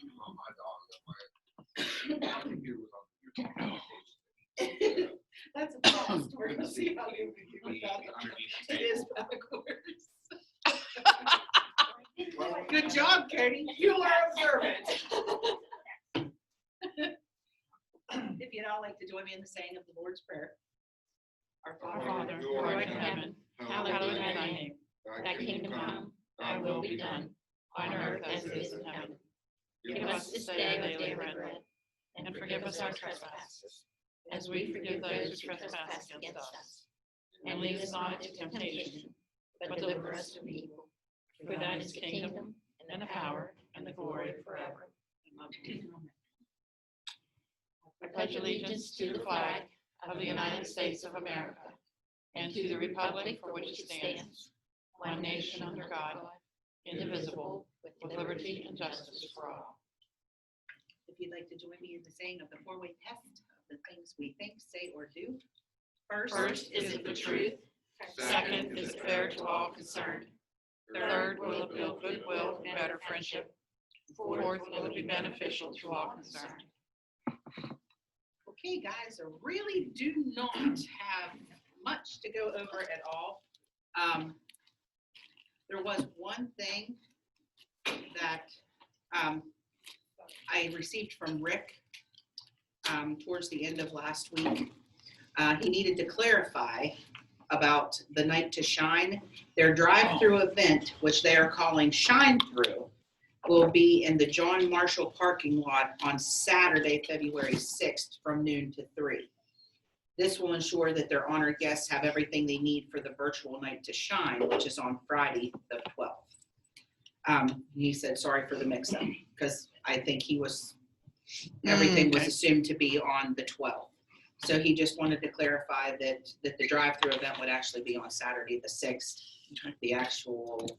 My dog, my computer was on. That's a fun story. We'll see how you got it. It is backwards. Good job, Cody. You are observant. If you'd all like to join me in the saying of the Lord's Prayer. Our Father, who art in heaven, hallowed be thy name. Thy kingdom come, thy will be done, on earth as it is in heaven. Give us this day our daily bread, and forgive us our trespasses, as we forgive those who trespass against us. And lead us not into temptation, but deliver us from evil. For thine is the kingdom, and the power, and the glory forever. Amen. I pledge allegiance to the flag of the United States of America, and to the republic for which it stands, one nation under God, indivisible, with liberty and justice for all. If you'd like to join me in the saying of the four-way test of the things we think, say, or do. First, is it the truth? Second, is it fair to all concerned? Third, will it build goodwill and better friendship? Fourth, will it be beneficial to all concerned? Okay, guys, I really do not have much to go over at all. There was one thing that I received from Rick towards the end of last week. He needed to clarify about the Night to Shine. Their drive-through event, which they are calling Shine Through, will be in the John Marshall parking lot on Saturday, February 6th from noon to 3. This will ensure that their honored guests have everything they need for the virtual Night to Shine, which is on Friday the 12th. He said, sorry for the mix-up, because I think everything was assumed to be on the 12th. So he just wanted to clarify that the drive-through event would actually be on Saturday the 6th. The actual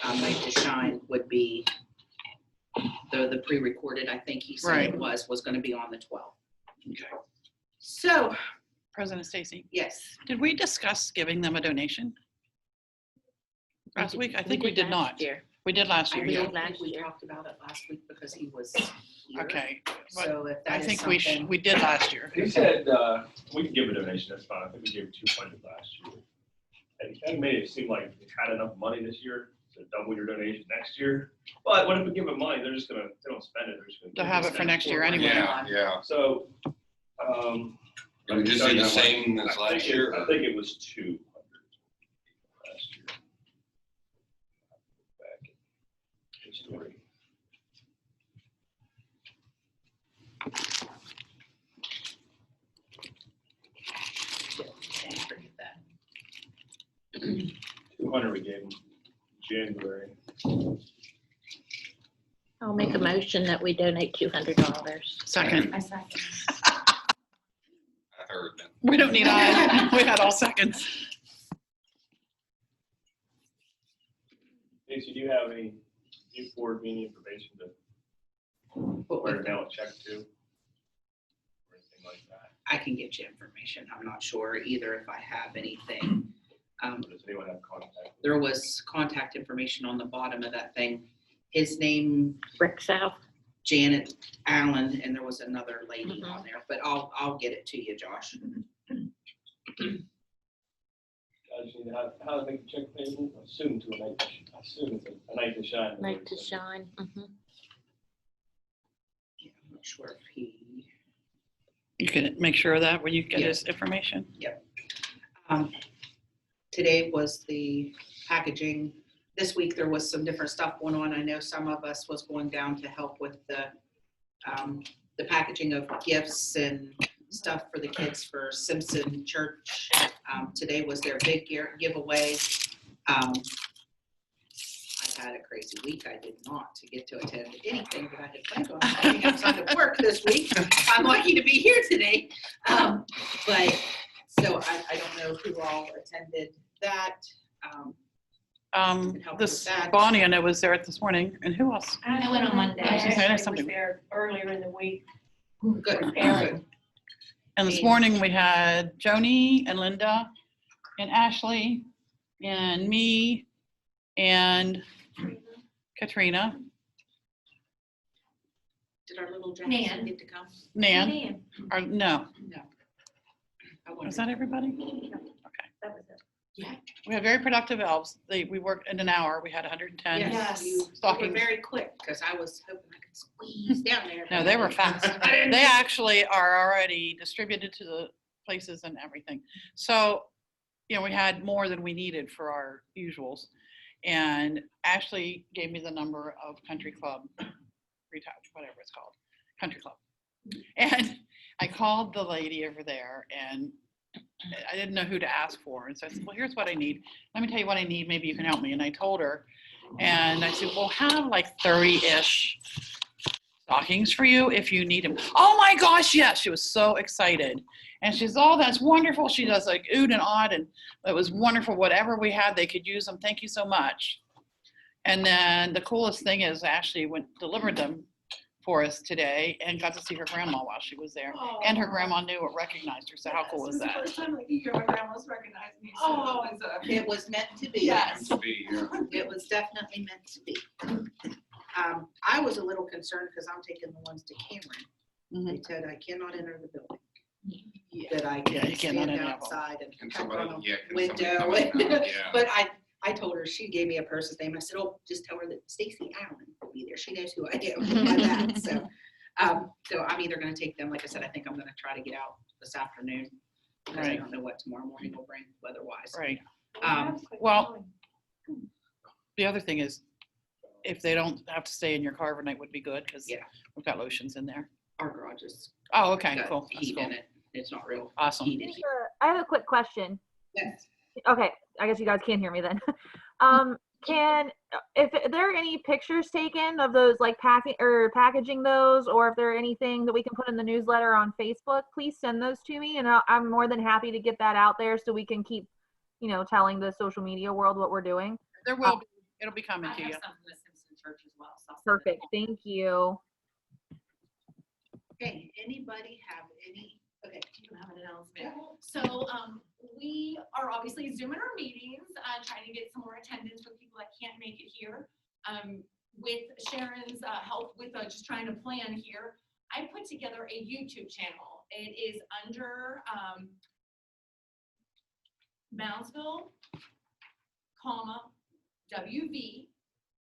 Night to Shine would be the pre-recorded, I think he said it was going to be on the 12th. Okay. So, President Stacy, yes. did we discuss giving them a donation last week? I think we did not. We did last year. I Yeah. don't think we talked about it last week because he was here. Okay. But So if that I is think something, we did last year. He said, we can give a donation, that's fine. I think we gave 200 last year. And that made it seem like we had enough money this year to double your donation next year. But what if we give them money? They're just gonna, if they don't spend it, they're just gonna. They'll have it for next year anyway. Yeah. So, Did we just do the same as last year? I think it was 200 last year. Back in history. Can't forget that. 200 we gave them January. I'll make a motion that we donate $200. Second. I second. I heard that. We don't need eyes. We had all seconds. Casey, do you have any new board meeting information to write it down, check to? Or anything like that? I can get you information. I'm not sure either if I have anything. Does anyone have contact? There was contact information on the bottom of that thing. His name, Rick South. Janet Allen, and there was another lady Mhm. on there, but I'll get it to you, Josh. I just need to how to make a check payable, assume to a night, assume it's a night to shine. Night to Shine. Mhm. Yeah, I'm not sure if he, You can make sure of that when you get his information. today was the packaging. This week there was some different stuff going on. I know some of us was going down to help with the packaging of gifts and stuff for the kids for Simpson Church. Today was their big giveaway. I've had a crazy week. I did not get to attend anything that I had planned on attending outside of work this week. I'm lucky to be here today. But so I don't know who all attended that. Help This with that. Bonnie, I know, was there this morning, and who else? I went on Monday. I was gonna say, I know I something. was there earlier in the week. Good. Aaron. And this morning we had Joni and Linda and Ashley and me and Katrina. Did our little Nan. Jackson get to come? Nan, or no, No. I was wondered. that everybody? That was it. We had very productive elves. We worked in an hour. We had 110. Yes, you were stockings. very quick, because I was hoping I could squeeze down there. No, they were fast. They actually are already distributed to the places and everything. So, we had more than we needed for our usuals. And Ashley gave me the number of Country Club, whatever it's called, Country Club. And I called the lady over there, and I didn't know who to ask for. And so I said, well, here's what I need. Let me tell you what I need. Maybe you can help me. And I told her, and I said, well, have like 30-ish stockings for you if you need them. Oh my gosh, yes. She was so excited. And she's, oh, that's wonderful. She does like ood and odd, and it was wonderful. Whatever we had, they could use them. Thank you so much. And then the coolest thing is Ashley delivered them for us today and got to see her grandma while she was there. And her grandma knew it, recognized her. So how cool is that? First time my grandma's recognized me. So Oh, it was, it was meant to be. Yes. To be here. It was definitely meant to be. I was a little concerned because I'm taking the ones to Cameron. Mhm. They said I cannot enter the building. That I Yeah, can you cannot stand enter them. outside and Can tap somebody, on a yeah, can window. somebody come out? Yeah. But I told her, she gave me a person's name. I said, oh, just tell her that Stacy Allen will be there. She knows who I am by that. So I'm either going to take them. Like I said, I think I'm going to try to get out this afternoon because I Right. don't know what tomorrow morning will bring weather-wise. Right. Well, The other thing is, if they don't have to stay in your car overnight would be good because Yeah. we've got lotions in there. our garage is Oh, okay, got cool. That's heat cool. in it. It's not real Awesome. heated. I have a quick question. Yes. Okay, I guess you guys can't hear me then. If there are any pictures taken of those like packaging those, or if there are anything that we can put in the newsletter on Facebook, please send those to me, and I'm more than happy to get that out there so we can keep, telling the social media world what we're doing. There will be, it'll be coming I to have you. some from the Simpson Church as well. So I'll send it Perfect. Thank you. Okay, anybody have any, okay. Do you have an announcement? So we are obviously Zooming our meetings, trying to get some more attendance for people that can't make it here. With Sharon's help with just trying to plan here, I put together a YouTube channel. It is under Moundsville, WV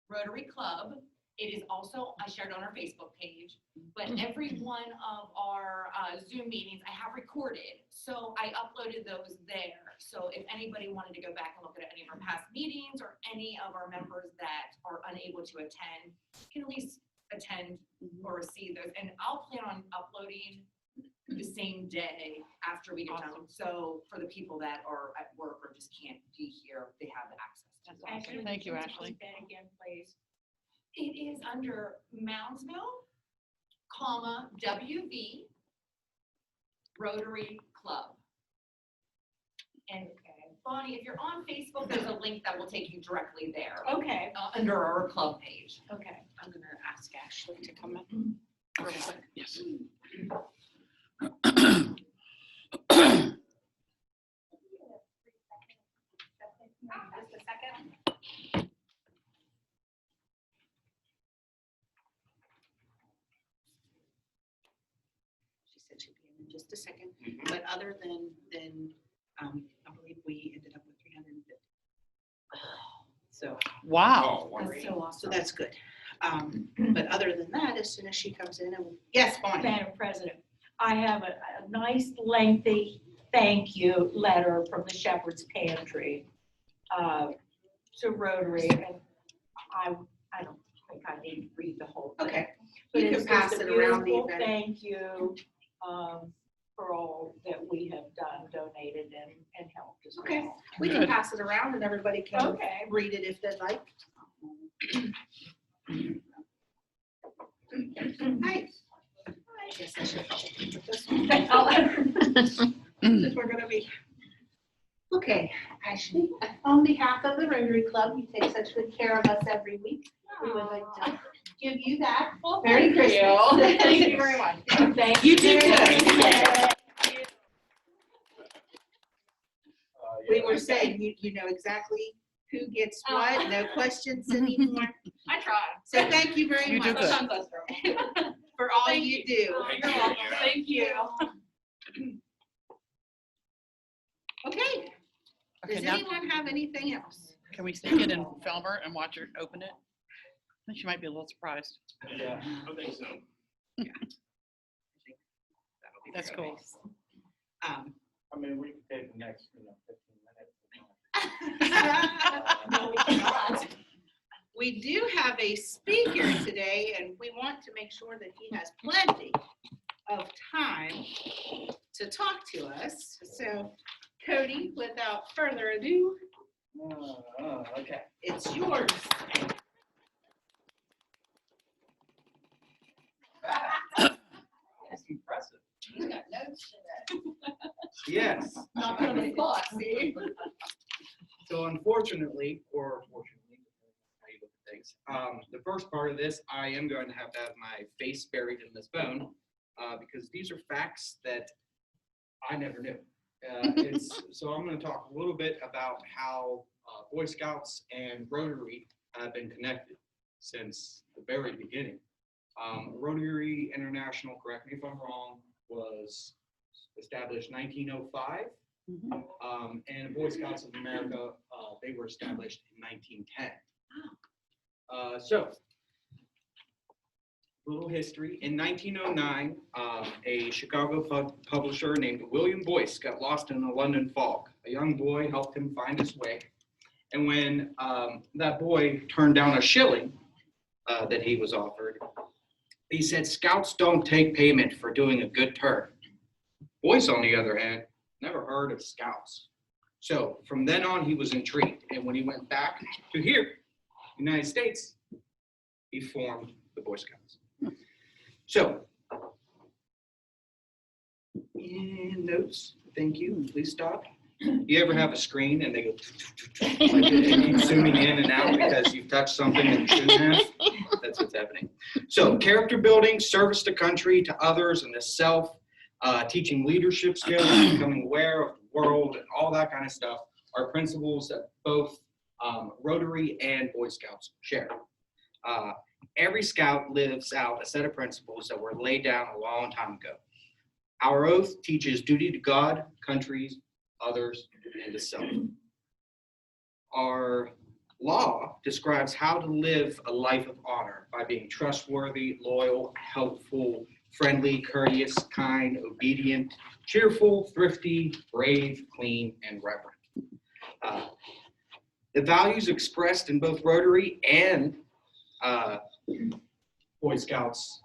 Rotary Club. It is also, I shared on our Facebook page, but every one of our Zoom meetings I have recorded. So I uploaded those there. So if anybody wanted to go back and look at any of our past meetings or any of our members that are unable to attend, can at least attend or see those. And I'll plan on uploading the same day after we get done. So for the people that are at work or just can't be here, they have the access. That's awesome. Thank you, Ashley. That again, please. It is under Moundsville, WV Rotary Club. And Bonnie, if you're on Facebook, there's a link that will take you directly there Okay, under our club page. okay. I'm gonna ask Ashley to come in real quick. Yes. Just a second. She said she'd be in just a second, Mhm. but other than, I believe we ended up with 350. So, Wow. Oh, wonderful. That's so so awesome. that's good. But other than that, as soon as she comes in, yes, Bonnie. Madam President, I have a nice lengthy thank you letter from the Shepherd's Pantry to Rotary, and I don't think I need to read the whole thing. Okay, But you can it's pass just a it around the beautiful event. thank you for all that we have done, donated, and helped as well. Okay. We can Good. pass it around and everybody can Okay. read it if they'd like. Hi. I guess I should probably put this one. Since we're gonna be. Okay, Ashley, on behalf of the Rotary Club, you take such good care of us every week. We would like to give you that. Well, Merry thank you. Christmas. Thank you very much. Thank You did very good. much. We were saying, you know exactly who gets what, no questions anymore. I tried. So thank you very You much do good. Sometimes I struggle. for all all you do. Oh, you're welcome. Thank you. Okay, Okay, does now, anyone have anything else? can we sneak it and film her and watch her open it? I think she might be a little surprised. Yeah, I think so. That'll be That's very cool. nice. Um, I mean, we could take the next, 15 No, we cannot. We do have a speaker today, and we want to make sure that he has plenty of time to talk to us. So Cody, without further ado, minutes. Okay. it's yours. That's impressive. He's got notes today. Yes. Not on the spot, see? So unfortunately, or fortunately, how you look at things, the first part of this, I am going to have my face buried in this bone, because these are facts that I never knew. So I'm going to talk a little bit about how Boy Scouts and Rotary have been connected since the very beginning. Rotary International, correct me if I'm wrong, was established 1905. And Boy Scouts of America, they were established in 1910. So, little history. In 1909, a Chicago publisher named William Boyce got lost in the London fog. A young boy helped him find his way. And when that boy turned down a shilling that he was offered, he said, "Scouts don't take payment for doing a good turn." Boyce, on the other hand, never heard of Scouts. So from then on, he was intrigued. And when he went back to here, United States, he formed the Boy Scouts. So, in notes, thank you, please stop. You ever have a screen and they go like it keeps zooming in and out because you've touched something that you shouldn't have? That's what's happening. So character building, service to country, to others, and to self, teaching leadership skills, becoming aware of the world, and all that kind of stuff are principles that both Rotary and Boy Scouts share. Every Scout lives out a set of principles that were laid down a long time ago. Our oath teaches duty to God, countries, others, and to self. Our law describes how to live a life of honor by being trustworthy, loyal, helpful, friendly, courteous, kind, obedient, cheerful, thrifty, brave, clean, and reverent. The values expressed in both Rotary and Boy Scouts,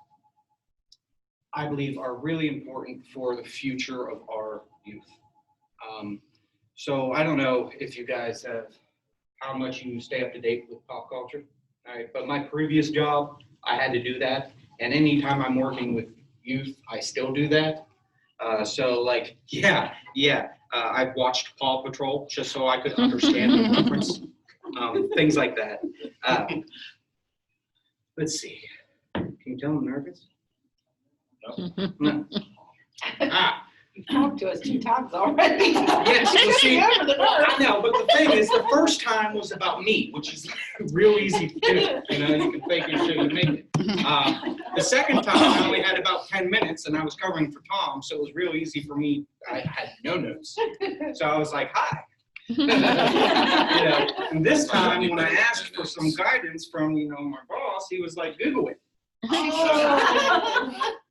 I believe, are really important for the future of our youth. So I don't know if you guys have, how much you stay up to date with pop culture, all right? But my previous job, I had to do that. And anytime I'm working with youth, I still do that. So like, I've watched Paw Patrol just so I could understand the reference, things like that. Let's see. Can you tell I'm nervous? No. You've talked to us 2 times already. Yes, well, see, I know, but the thing is, the first time was about me, which is real easy to do. You know, you can fake it until you make it. The second time, I only had about 10 minutes, and I was covering for Tom, so it was real easy for me. I had no notes, so I was like, "Hi." You know, and this time, when I asked for some guidance from my boss, he was like, "Google it."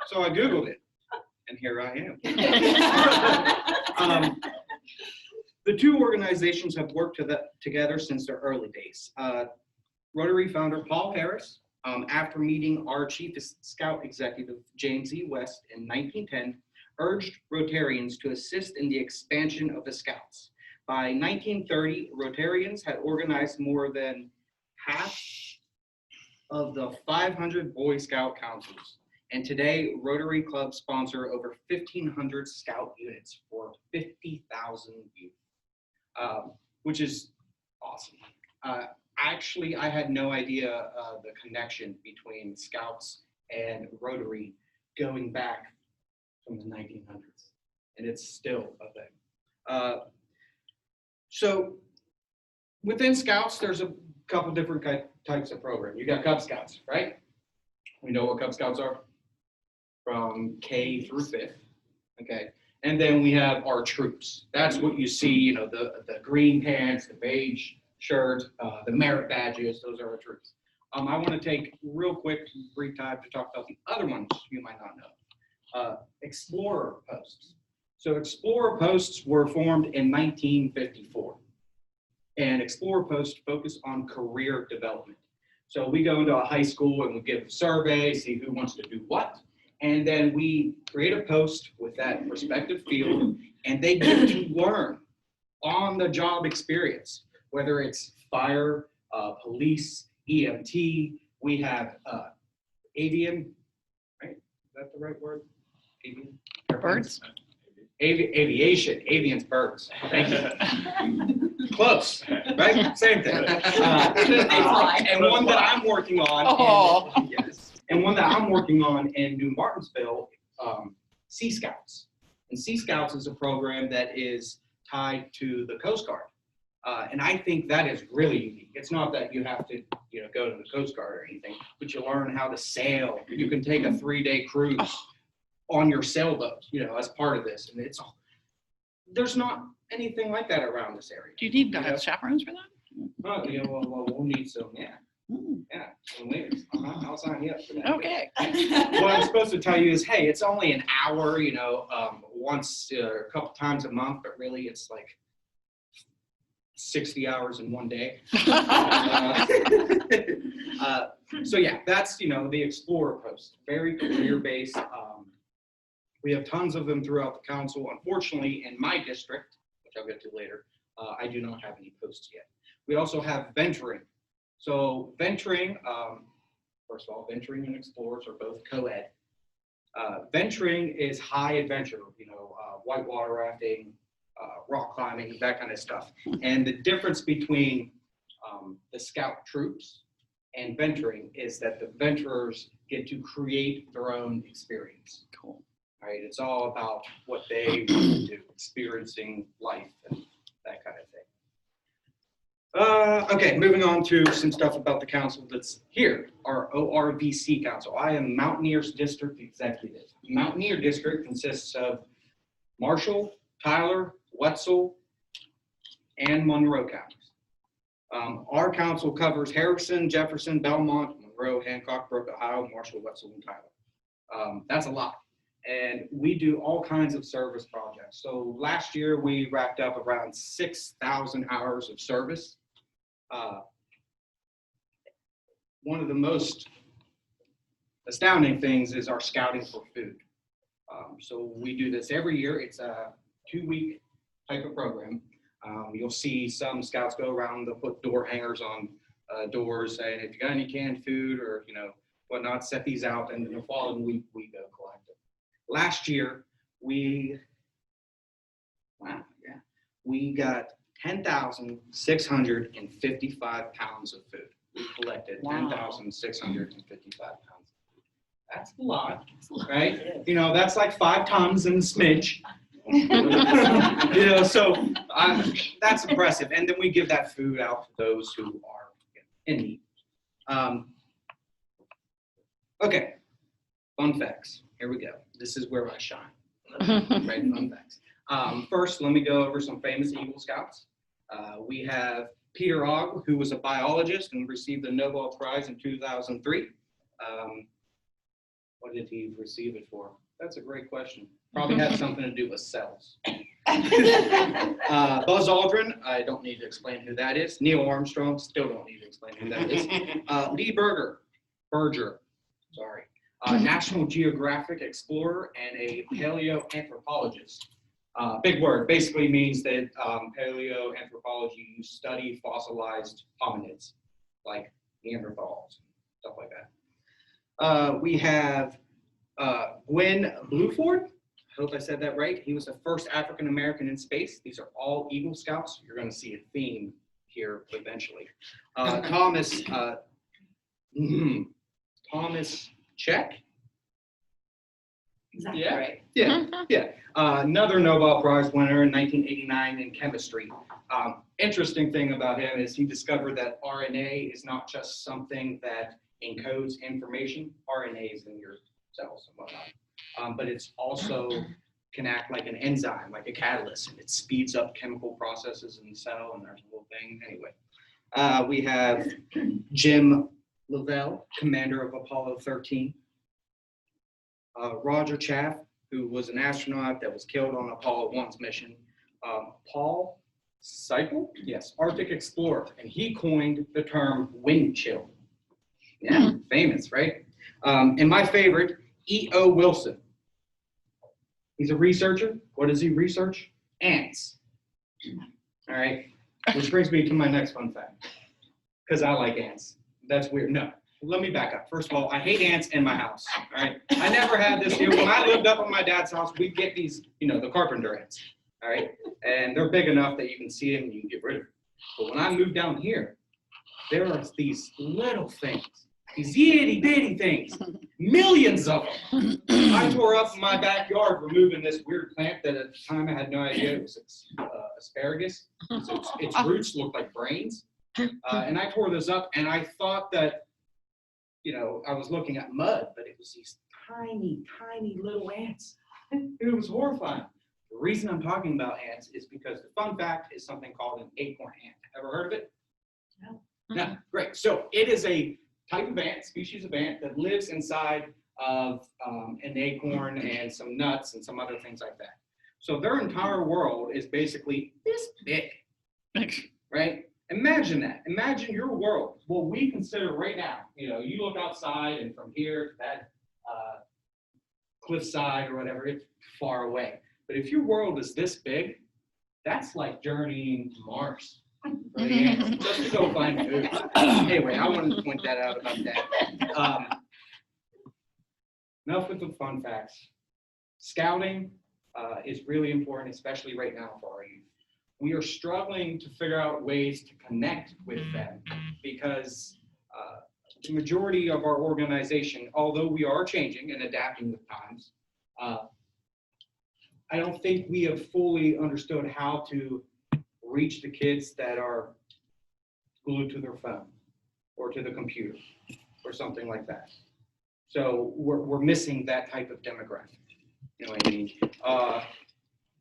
So I Googled it. And here I am. The two organizations have worked together since their early days. Rotary founder Paul Harris, after meeting our Chief Scout Executive James E. West in 1910, urged Rotarians to assist in the expansion of the Scouts. By 1930, Rotarians had organized more than half of the 500 Boy Scout councils. And today, Rotary clubs sponsor over 1,500 Scout units for 50,000 youth, which is awesome. Actually, I had no idea the connection between Scouts and Rotary going back from the 1900s, and it's still a thing. So within Scouts, there's a couple different types of programs. You got Cub Scouts, right? We know what Cub Scouts are. from K through 5th. Okay. And then we have our troops. That's what you see, you know, the green pants, the beige shirt, the merit badges, those are our troops. I want to take real quick, brief time to talk about the other ones you might not know. Explorer posts. So Explorer posts were formed in 1954. And Explorer posts focus on career development. So we go into a high school and we give a survey, see who wants to do what. And then we create a post with that respective field, and they get to learn on the job experience, whether it's fire, police, EMT. We have avian, right? Is that the right word? Avian? Birds? Aviation, avian's birds. Thank you. Close, right? Same thing. And one that I'm working on. Oh. Yes. And one that I'm working on in New Martinsville, Sea Scouts. And Sea Scouts is a program that is tied to the Coast Guard. And I think that is really unique. It's not that you have to, you know, go to the Coast Guard or anything, but you learn how to sail. You can take a 3-day cruise on your sailboat, you know, as part of this. And there's not anything like that around this area. Do you need to have chaperones for that? Oh, yeah, well, we'll need some, yeah. Yeah, some ladies. I'll sign you up for that. Okay. What I'm supposed to tell you is, hey, it's only an hour, you know, once a couple times a month, but really it's like 60 hours in one day. So yeah, that's, you know, the Explorer post, very career-based. We have tons of them throughout the council. Unfortunately, in my district, which I'll get to later, I do not have any posts yet. We also have venturing. So venturing, first of all, venturing and explorers are both co-ed. Venturing is high adventure, you know, whitewater rafting, rock climbing, that kind of stuff. And the difference between the scout troops and venturing is that the venturers get to create their own experience. Cool. Right? It's all about what they want to do, experiencing life and that kind of thing. Okay, moving on to some stuff about the council that's here, our ORVC council. I am Mountaineers District Executive. Mountaineer District consists of Marshall, Tyler, Wetzel, and Monroe counties. Our council covers Harrison, Jefferson, Belmont, Monroe, Hancock, Brook, Ohio, Marshall, Wetzel, and Tyler. That's a lot. And we do all kinds of service projects. So last year we wrapped up around 6,000 hours of service. One of the most astounding things is our scouting for food. So we do this every year. It's a 2-week type of program. You'll see some scouts go around, they'll put door hangers on doors saying, if you got any canned food or, you know, whatnot, set these out, and the following week we go collect them. Last year, we got 10,655 pounds of food. We collected 10,655 pounds of food. That's a lot, right? You know, that's like 5 tons and a smidge. You know, so that's impressive. And then we give that food out to those who are in need. Okay, fun facts. Here we go. This is where I shine. Right, fun facts. First, let me go over some famous Eagle Scouts. We have Peter Ogg, who was a biologist and received the Nobel Prize in 2003. What did he receive it for? That's a great question. Probably had something to do with cells. Buzz Aldrin, I don't need to explain who that is. Neil Armstrong, still don't need to explain who that is. Lee Berger, National Geographic explorer and a paleoanthropologist. Big word, basically means that paleoanthropology, you study fossilized hominids like Neanderthals, stuff like that. We have Gwen Bluford. I hope I said that right. He was the first African American in space. These are all Eagle Scouts. You're going to see a theme here eventually. Thomas Check. Exactly Yeah. right. Yeah. Another Nobel Prize winner in 1989 in chemistry. Interesting thing about him is he discovered that RNA is not just something that encodes information. RNA is in your cells and whatnot. but it's also can act like an enzyme, like a catalyst, and it speeds up chemical processes in the cell, and there's a whole thing. Anyway, we have Jim Lavelle, commander of Apollo 13. Roger Chaff, who was an astronaut that was killed on Apollo 1's mission. Paul Seipel, yes, Arctic explorer, and he coined the term wind chill. Yeah, famous, right? And my favorite, E.O. Wilson. He's a researcher. What does he research? Ants. All right, which brings me to my next fun fact, because I like ants. That's weird. No, let me back up. First of all, I hate ants in my house. All right, I never had this deal. When I lived up at my dad's house, we'd get these, the carpenter ants. All right, and they're big enough that you can see them and you can get rid of them. But when I moved down here, there are these little things, these itty bitty things, millions of them. I tore up my backyard removing this weird plant that at the time I had no idea it was asparagus. Its roots looked like brains. And I tore this up and I thought that, I was looking at mud, but it was these tiny, tiny little ants. It was horrifying. The reason I'm talking about ants is because the fun fact is something called an acorn ant. Ever heard of it? No. No, great. So it is a type of ant, species of ant that lives inside of an acorn and some nuts and some other things like that. So their entire world is basically this big, right? Imagine that. Imagine your world. What we consider right now, you look outside and from here to that cliffside or whatever, it's far away. But if your world is this big, that's like journeying to Mars. For the ants, just to go find food. Anyway, I wanted to point that out about that. Enough with the fun facts. Scouting is really important, especially right now for our youth. We are struggling to figure out ways to connect with them because the majority of our organization, although we are changing and adapting with times, I don't think we have fully understood how to reach the kids that are glued to their phone or to the computer or something like that. So we're missing that type of demographic. You know what I mean?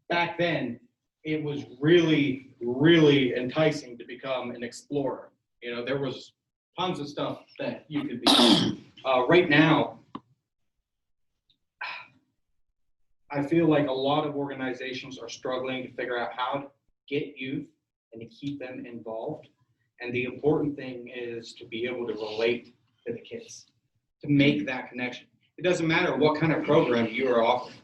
Back then, it was really, really enticing to become an explorer. There was tons of stuff that you could be. Right now, I feel like a lot of organizations are struggling to figure out how to get youth and to keep them involved. And the important thing is to be able to relate to the kids, to make that connection. It doesn't matter what kind of program you are offering.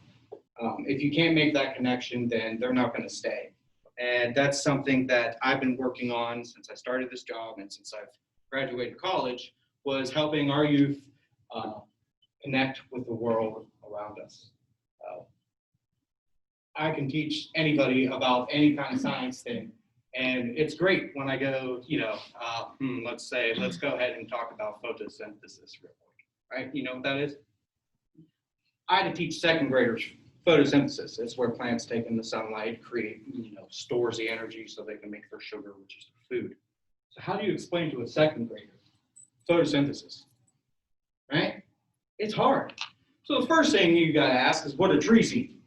If you can't make that connection, then they're not going to stay. And that's something that I've been working on since I started this job and since I've graduated college, was helping our youth connect with the world around us. I can teach anybody about any kind of science thing. And it's great when I go, let's go ahead and talk about photosynthesis real quick, right? You know what that is? I had to teach second graders photosynthesis. It's where plants take in the sunlight, create, stores the energy so they can make their sugar, which is their food. So how do you explain to a second grader photosynthesis, right? It's hard. So the first thing you got to ask is, what do trees eat?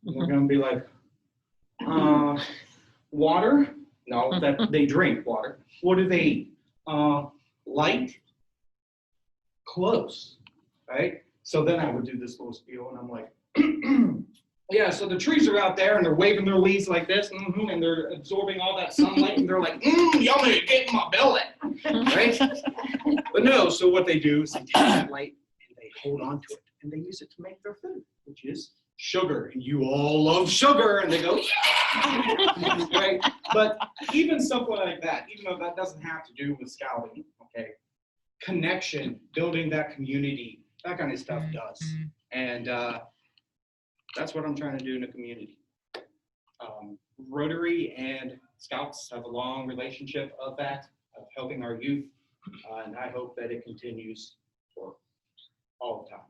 And they're going to be like, water? No, that they drink water. What do they eat? Light? Close, right? So then I would do this little spiel, and I'm like, yeah, so the trees are out there, and they're waving their leaves like this, and they're absorbing all that sunlight, and they're like, yummy, get in my belly, right? But no, so what they do is they take that light, and they hold on to it, and they use it to make their food, which is sugar, and you all love sugar, and they go, yeah, right? But even something like that, even though that doesn't have to do with scouting, okay, connection, building that community, that kind of stuff does, and that's what I'm trying to do in the community. Rotary and Scouts have a long relationship of that, of helping our youth, and I hope that it continues for all the time.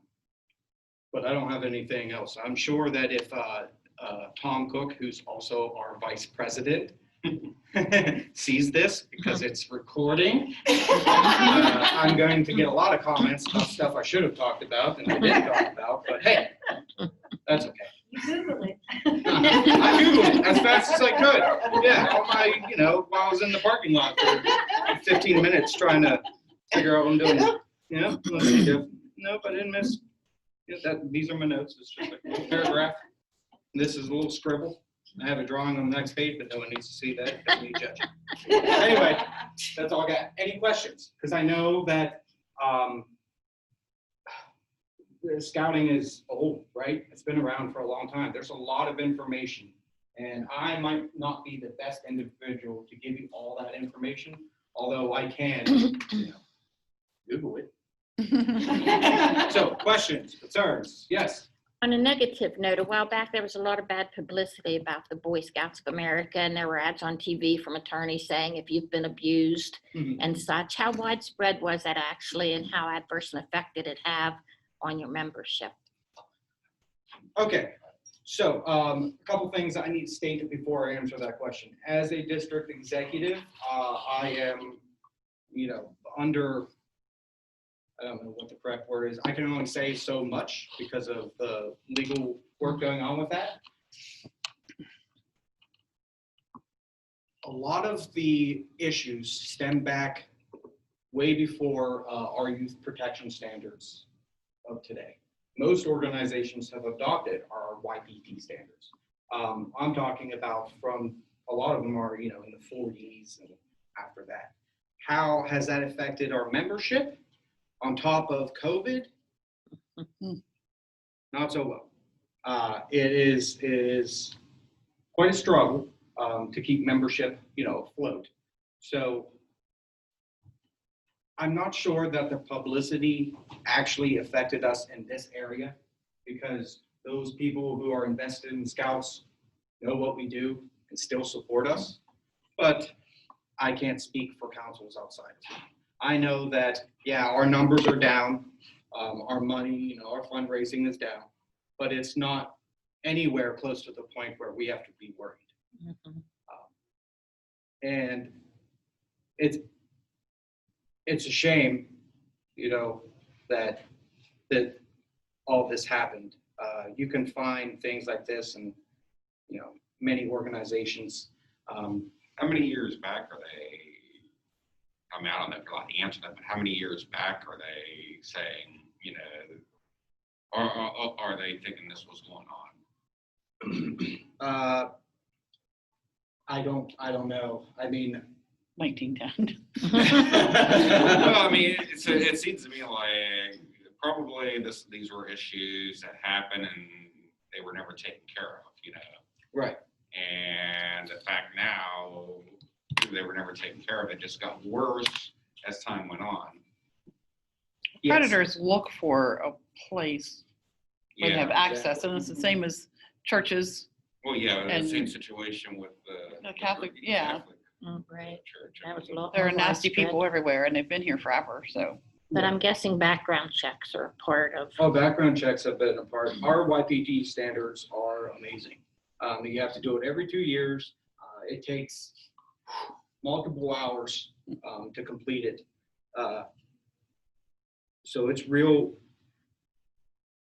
But I don't have anything else. I'm sure that if Tom Cook, who's also our vice president, sees this because it's recording, I'm going to get a lot of comments about stuff I should have talked about and I didn't talk about, but hey, that's okay. You Google it. I Googled it as fast as I could. Yeah, all my, while I was in the parking lot for 15 minutes trying to figure out what I'm doing. Let's see. Nope, I didn't miss. These are my notes. It's just like a little paragraph. This is a little scribble. I have a drawing on the next page, but no one needs to see that. Don't need to judge. Anyway, that's all I got. Any questions? Because I know that the scouting is old, right? It's been around for a long time. There's a lot of information, and I might not be the best individual to give you all that information, although I can, Google it. So, questions, concerns? Yes. On a negative note, a while back, there was a lot of bad publicity about the Boy Scouts of America, and there were ads on TV from attorneys saying if you've been abused and such. How widespread was that actually, and how adverse an effect did it have on your membership? Okay, so a couple things I need to state before I answer that question. As a district executive, I am, under, I don't know what the correct word is. I can only say so much because of the legal work going on with that. A lot of the issues stem back way before our youth protection standards of today. Most organizations have adopted our YPP standards. I'm talking about from a lot of them are, in the 40s and after that. How has that affected our membership? On top of COVID, not so well. It is quite a struggle to keep membership, afloat. So I'm not sure that the publicity actually affected us in this area because those people who are invested in Scouts know what we do and still support us. But I can't speak for councils outside of that. I know that, our numbers are down, our money, our fundraising is down, but it's not anywhere close to the point where we have to be worried. And it's a shame, that all this happened. You can find things like this in, many organizations. How many years back are they? I mean, I don't know if you're allowed to answer that, but how many years back are they saying, are they thinking this was going on? I don't know. I mean, 1910. Well, I mean, it seems to me like probably these were issues that happened and they were never taken care of, Right. And the fact now they were never taken care of. It just got worse as time went on. Yes. Predators look for a place where they Yeah. have access, and it's the same as churches. Well, yeah, the And same situation with the Catholic, yeah. Catholic Right. church. That was a lot There are more nasty widespread. people everywhere, and they've been here forever, so. But I'm guessing background checks are a part of. Oh, background checks have been a part. Our YPT standards are amazing. You have to do it every 2 years. It takes multiple hours to complete it. So it's real.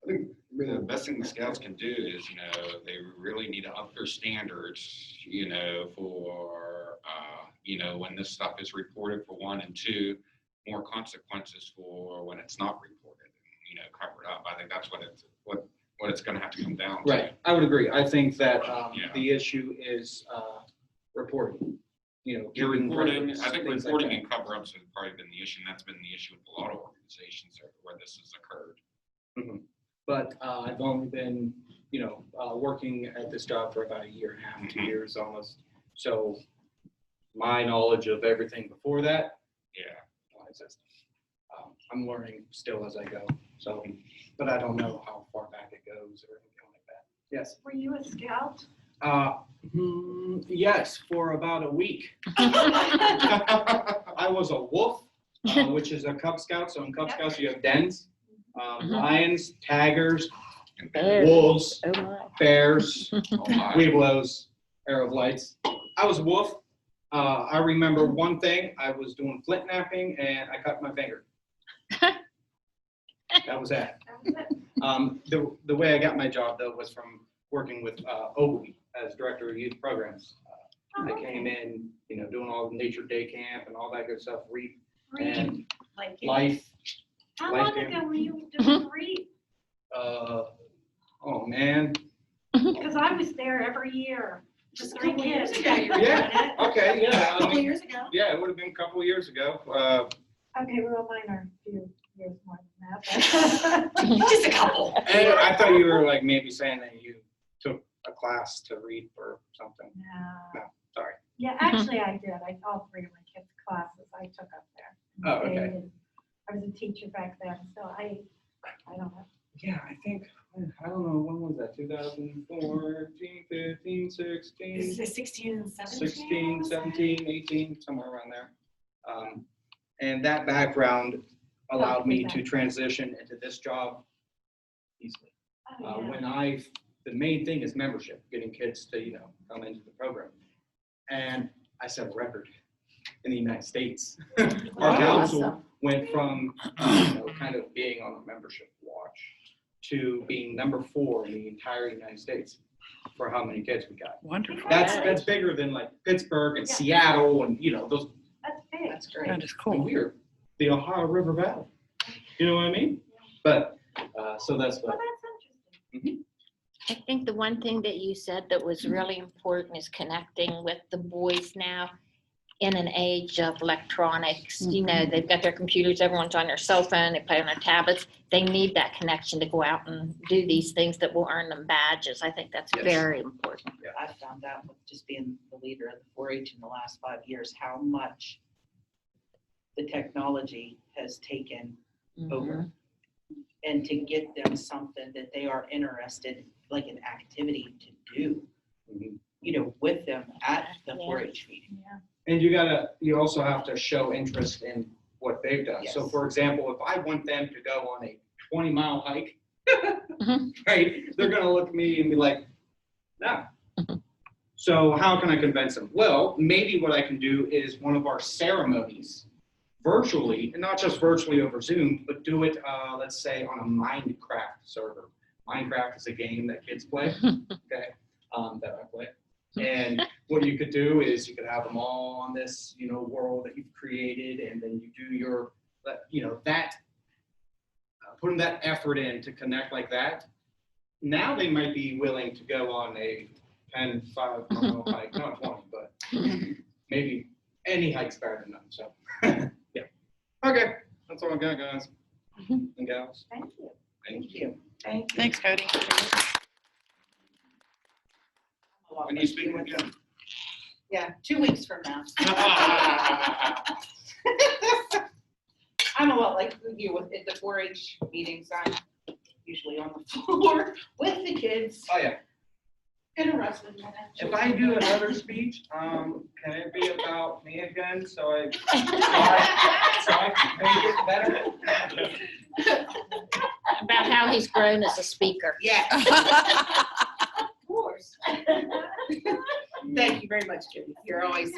I think The best thing the Scouts can do is, they really need to up their standards, for, when this stuff is reported for one, and two, more consequences for when it's not reported, covered up. I think that's what it's going to have to come down to. right. I would agree. I think that Yeah. the issue is reporting. Yeah, giving reporting, records, I think things like reporting that. and cover-ups have probably been the issue, and that's been the issue with a lot of organizations where this has occurred. But I've only been, working at this job for about 1.5 years, 2 years almost. So my knowledge of everything before that, Yeah. non-existent. I'm learning still as I go. So, but I don't know how far back it goes or anything like that. Yes. Were you a scout? Yes, for about a week. I was a wolf, which is a Cub Scout. So in Cub Scouts, you have dens, lions, tigers, Bears. wolves, Oh my. bears, Oh, my. Weeblos, Arrow of Lights. I was a wolf. I remember one thing, I was doing flint napping and I cut my finger. That was that. The way I got my job though was from working with Ogilvy as director of youth programs. I came in, doing all the nature day camp and all that good stuff, REAP and life. How life long camp. ago were you doing REAP? Oh man. Because I was there every year. Just a 3 couple years kids. ago, you were doing Yeah. it. Okay. Yeah. A couple years ago. Yeah, it would have been a couple of years ago. Okay, well, mine are a few years more than that. Just a couple. And I thought you were like maybe saying that you took a class to read or something. No. Sorry. Yeah, actually I did. All 3 of my kids' classes I took up there. Oh, okay. And I was a teacher back then, so I don't know. Yeah, I think, I don't know, when was that? 2014, 15, 16, Is it 16 and 17? 16, 17, 18, somewhere around there. And that background allowed me to transition into this job easily. Oh, yeah. When the main thing is membership, getting kids to, come into the program. And I set a record in the United States. Our council went from, kind of being on a membership watch to being number 4 in the entire United States for how many kids we got. Wonderful. That's bigger than like Pittsburgh and Seattle and, those. That's big. That's great. That is And cool. we're the Ohio River Valley. You know what I mean? But, so that's Well, what. that's interesting. I think the one thing that you said that was really important is connecting with the boys now in an age of electronics. They've got their computers, everyone's on their cell phone, they play on their tablets. They need that connection to go out and do these things that will earn them badges. I think that's Yes. very important. I found out with just being the leader of the 4-H in the last 5 years, how much the technology has taken over. And to get them something that they are interested, like an activity to do, with them at the 4-H meeting. And you also have to show interest in what they've done. So Yes. for example, if I want them to go on a 20-mile hike, Mhm. right, they're gonna look at me and be like, no. So how can I convince them? Well, maybe what I can do is one of our ceremonies virtually, and not just virtually over Zoom, but do it, let's say on a Minecraft server. Minecraft is a game that kids play, okay, that I play. And what you could do is you could have them all on this, world that you've created, and then you do your, putting that effort in to connect like that. Now they might be willing to go on a 10, 5-mile hike, not 20, but maybe any hike's better than none. So, yeah. Okay, that's all I got, guys and gals. Thank you. Thank you. Thank you. Thanks, Cody. When you speak again. Yeah, 2 weeks from now. I'm a lot like you with at the 4-H meetings. I'm usually on the floor with the kids, Oh, yeah. interrupting. If I do another speech, can it be about me again, so I can make it better? About how he's grown as a speaker. Yeah, of course. Thank you very much, Judy. You're always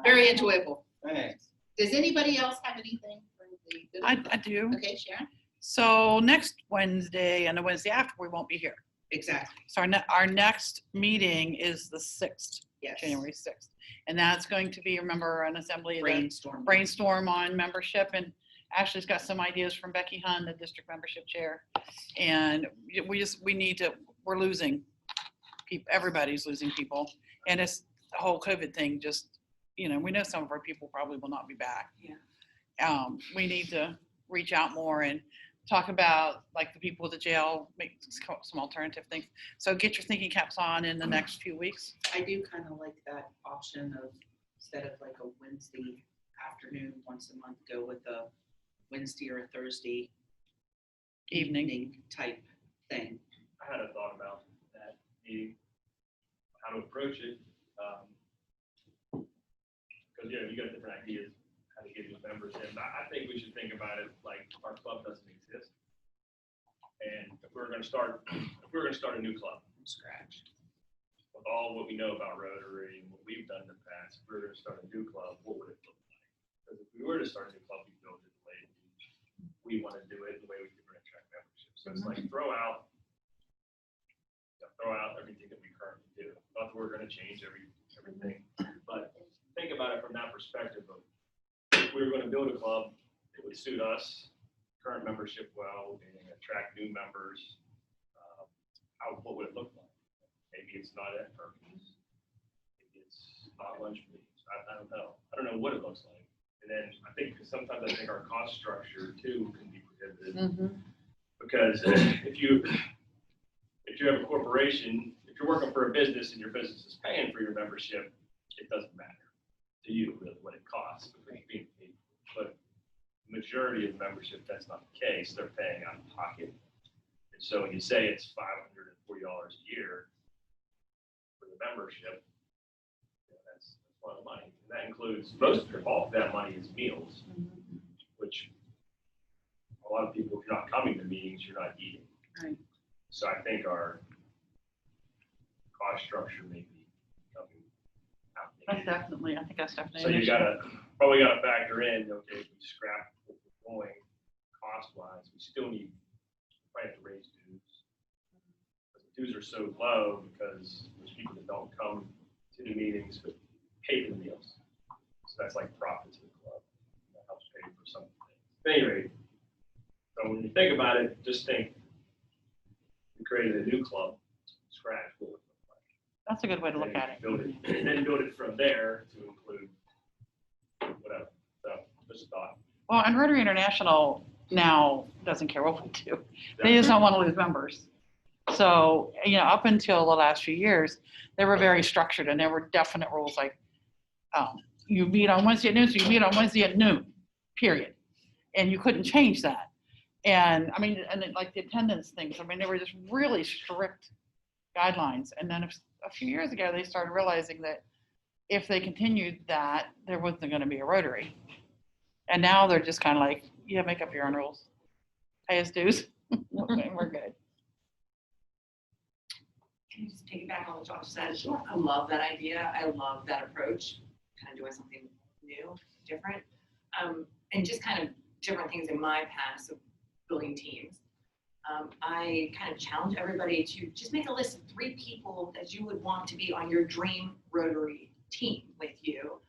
very enjoyable. Thanks. Does anybody else have anything for the? I do. Okay, Sharon? So next Wednesday and the Wednesday after, we won't be here. Exactly, So our next meeting is the 6th, yes. January 6th. And that's going to be, remember, an assembly, Brainstorm. on membership. And Ashley's got some ideas from Becky Hunn, the district membership chair. And we're losing people, everybody's losing people. And it's the whole COVID thing, just, we know some of our people probably will not be back. Yeah. We need to reach out more and talk about like the people at the jail, make some alternative things. So get your thinking caps on in the next few weeks. I do kind of like that option of, instead of like a Wednesday afternoon once a month, go with a Wednesday or a Thursday Evening. type thing. I had a thought about that, how to approach it. Because, you got different ideas how to get your members in. I think we should think about it like our club doesn't exist. And if we're going to start a new club From scratch. with all what we know about Rotary and what we've done in the past, if we were to start a new club, what would it look like? Because if we were to start a new club, we build it the way we want to do it, the way we can attract membership. So it's like throw out everything that we currently do. Not that we're going to change everything, but think about it from that perspective of if we were going to build a club, it would suit us, current membership well, and attract new members. What would it look like? Maybe it's not at Perkins. Maybe it's not lunch meetings. I don't know. I don't know what it looks like. And then I think sometimes our cost structure too can be prohibited because if you have a corporation, if you're working for a business and your business is paying for your membership, it doesn't matter to you really what it costs because you're being paid. But the majority of membership, that's not the case. They're paying out of pocket. And so when you say it's $540 a year for the membership, that's a lot of money. And that includes all of that money is meals, which a lot of people, if you're not coming to meetings, you're not eating. Right. So I think our cost structure may be coming out. That's definitely, I think that's definitely. So an you issue. probably gotta factor in, okay, if we scrap what we're going cost-wise, we still need, probably have to raise dues. Because the dues are so low because there's people that don't come to the meetings but pay for the meals. So that's like profit to the club. That helps pay for some things. At any rate, so when you think about it, just think, we created a new club, scratch, what would it look like? That's a good way to look at it. Build it, and then build it from there to include whatever. So just a thought. Well, and Rotary International now doesn't care what we do. They just don't want to lose members. So, up until the last few years, they were very structured and there were definite rules like you meet on Wednesday at noon, so you meet on Wednesday at noon, period. And you couldn't change that. And then like the attendance things, they were just really strict guidelines. And then a few years ago, they started realizing that if they continued that, there wasn't going to be a Rotary. And now they're just kind of like, yeah, make up your own rules. Pay us dues. We're good. Can you just piggyback on what Josh said? I love that idea. I love that approach, kind of doing something new, different, and just kind of different things in my past of building teams. I kind of challenge everybody to just make a list of 3 people that you would want to be on your dream Rotary team with you.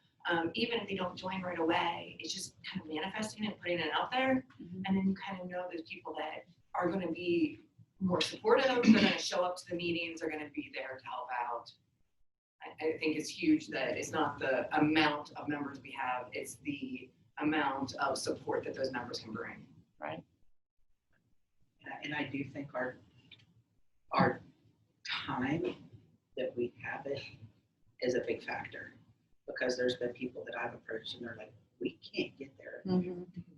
Even if they don't join right away, it's just kind of manifesting it, putting it out there. And then you kind of know those people that are going to be more supportive, they're going to show up to the meetings, they're going to be there to help out. I think it's huge that it's not the amount of members we have, it's the amount of support that those members can bring. Right. And I do think our time that we have it is a big factor. Because there's been people that I've approached and they're like, we can't get there.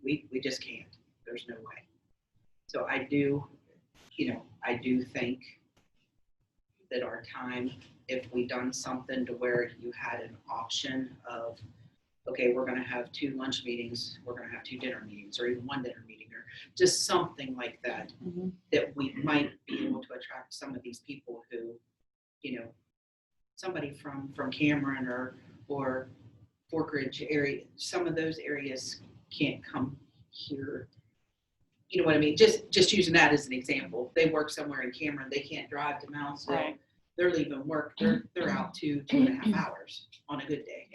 We just can't. There's no way. So I do think that our time, if we done something to where you had an option of, okay, we're gonna have 2 lunch meetings, we're gonna have 2 dinner meetings, or even 1 dinner meeting, or just something like that, that we might be able to attract some of these people who, somebody from Cameron or Fork Ridge area, some of those areas can't come here. You know what I mean? Just using that as an example. They work somewhere in Cameron, they can't drive to Moundsville. Right. They're leaving work, they're out 2.5 hours on a good day.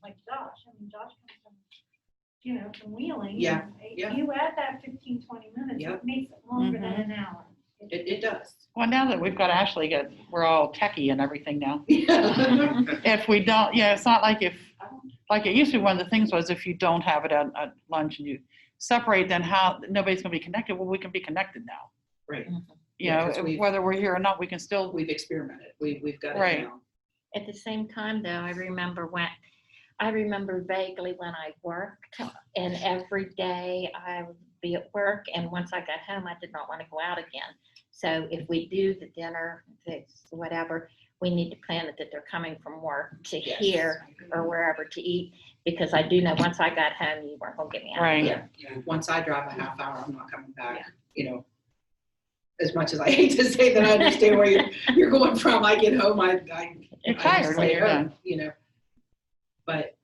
Like Josh, Josh comes from Wheeling. Yeah, and yeah. You add that 15, 20 minutes, Yep. it makes it longer than an hour. It does. Well, now that we've got Ashley, we're all techie and everything now. If we don't, it's not like like it used to be, one of the things was if you don't have it at lunch and you separate, then how, nobody's gonna be connected. Well, we can be connected now. Right. Whether we're here or not, we can still. We've experimented. We've got it Right. down. At the same time, though, I remember vaguely when I worked, and every day I would be at work, and once I got home, I did not want to go out again. So if we do the dinner, whatever, we need to plan it that they're coming from work to here or wherever to eat, because I do know once I got home, you weren't gonna get me out. Right. Yeah. Once I drive a half hour, I'm not coming back. as much as I hate to say that, I understand where you're going from. I get home, I You're just tired when say, you're "Oh," done. you know. But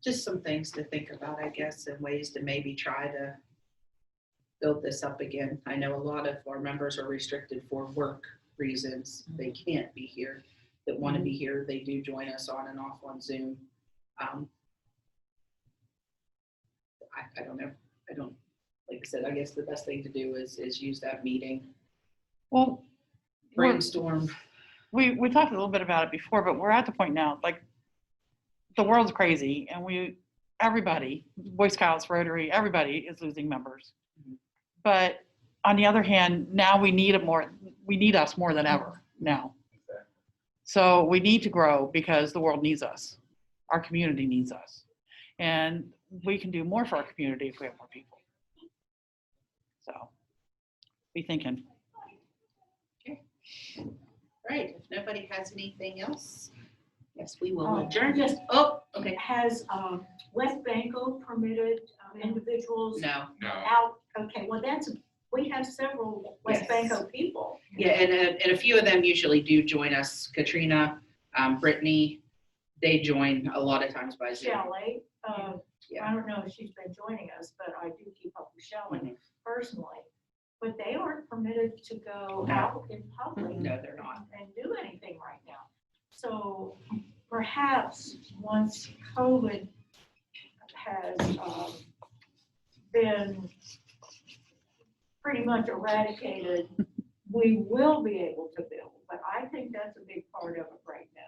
just some things to think about, I guess, and ways to maybe try to build this up again. I know a lot of our members are restricted for work reasons. They can't be here. That want to be here, they do join us on and off on Zoom. I don't know. I don't, like I said, I guess the best thing to do is use that meeting, Well, brainstorm. we talked a little bit about it before, but we're at the point now, like, the world's crazy and everybody, Boy Scouts, Rotary, everybody is losing members. But on the other hand, now we need us more than ever now. So we need to grow because the world needs us. Our community needs us. And we can do more for our community if we have more people. So be thinking. Right, if nobody has anything else, yes, we will Oh, adjourn. just- Oh, okay. Has West Banco permitted individuals No, No. out? Okay, well, we have several West Yes. Banco people. yeah, and a few of them usually do join us. Katrina, Brittany, they join a lot of times by Zoom. Shelley, Yeah. I don't know if she's been joining us, but I do keep up with Shelley Mhm. personally. But they aren't permitted to go No. out in public. No, they're not. And do anything right now. So perhaps once COVID has been pretty much eradicated, we will be able to build. But I think that's a big part of it right now.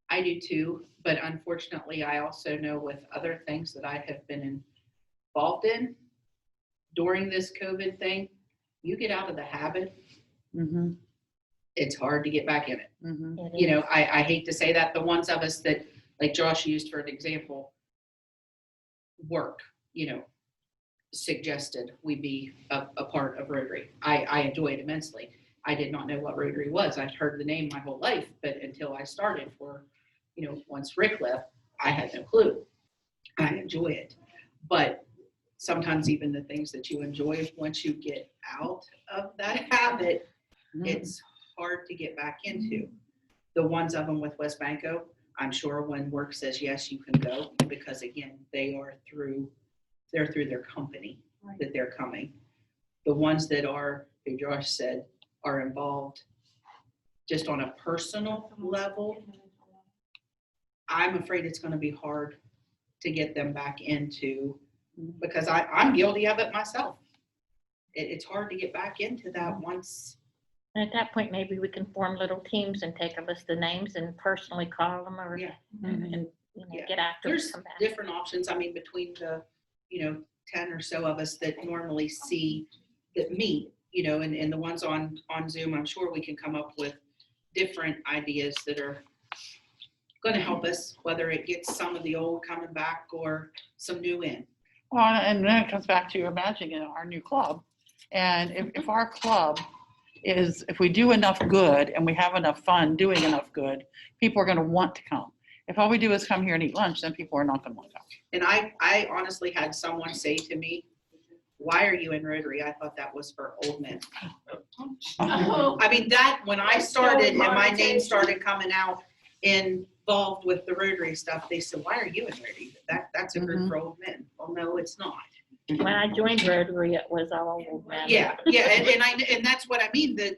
I do too, but unfortunately, I also know with other things that I have been involved in during this COVID thing, you get out of the habit, Mm-hmm. it's hard to get back in it. Mm-hmm. You know, I hate to say that, the ones of us that, like Josh used for an example, work, you know, suggested we be a part of Rotary. I enjoy it immensely. I did not know what Rotary was. I'd heard the name my whole life, but until I started once Rick left, I had no clue. I enjoy it. But sometimes even the things that you enjoy, once you get out of that habit, it's hard to get back into. The ones of them with West Banco, I'm sure when work says yes, you can go, because again, they're through their company that they're coming. The ones that are, like Josh said, are involved just on a personal level, I'm afraid it's gonna be hard to get them back into, because I'm guilty of it myself. It's hard to get back into that once. And at that point, maybe we can form little teams and take a list of names and personally call them or, Yeah. and, Yeah. get after it, There's come back. different options. I mean, between the, 10 or so of us that normally that meet, and the ones on Zoom, I'm sure we can come up with different ideas that are going to help us, whether it gets some of the old coming back or some new in. Well, and then it comes back to imagining our new club. And if our club if we do enough good and we have enough fun doing enough good, people are going to want to come. If all we do is come here and eat lunch, then people are not going to want to come. And I honestly had someone say to me, "Why are you in Rotary?" I thought that was for old men. Oh. I mean, when I started and my name Connotation. started coming out involved with the Rotary stuff, they said, "Why are you in Rotary? That's a group for old men." Well, no, it's not. When I joined Rotary, it was all old men. Yeah, and that's what I mean, that,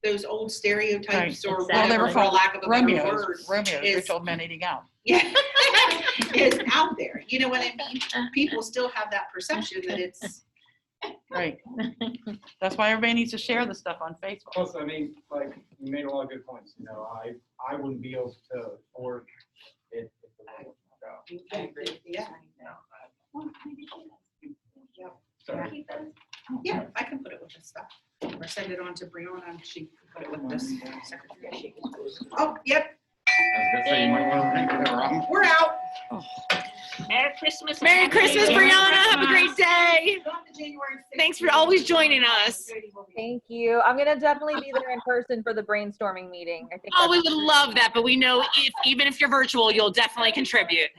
those old stereotypes Right, or exactly. whatever, for lack of a better word. Romeo's, is- rich old men eating out. Yeah, is out there. You know what I mean? People still have that perception that it's, Right. That's why everybody needs to share the stuff on Facebook. Plus, I mean, like, you made a lot of good points, I wouldn't be able to afford it if it wasn't go. I agree. Yeah. Sorry. Yeah, I can put it with this stuff, or send it on to Brianna, and she can put it with this secretary. Oh, yep, I was gonna say, you might wanna think of that, Robin. we're out. Merry Christmas. Merry Christmas, Brianna. Have a great day. Go on to January 6th. Thanks for always joining us. Thank you. I'm gonna definitely be there in person for the brainstorming meeting. I think. Oh, we that's- would love that, but we know even if you're virtual, you'll definitely contribute.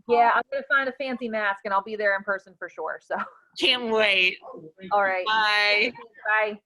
Yeah, I'm gonna find a fancy mask and I'll be there in person for sure. So. Can't wait. All right. Bye. Bye.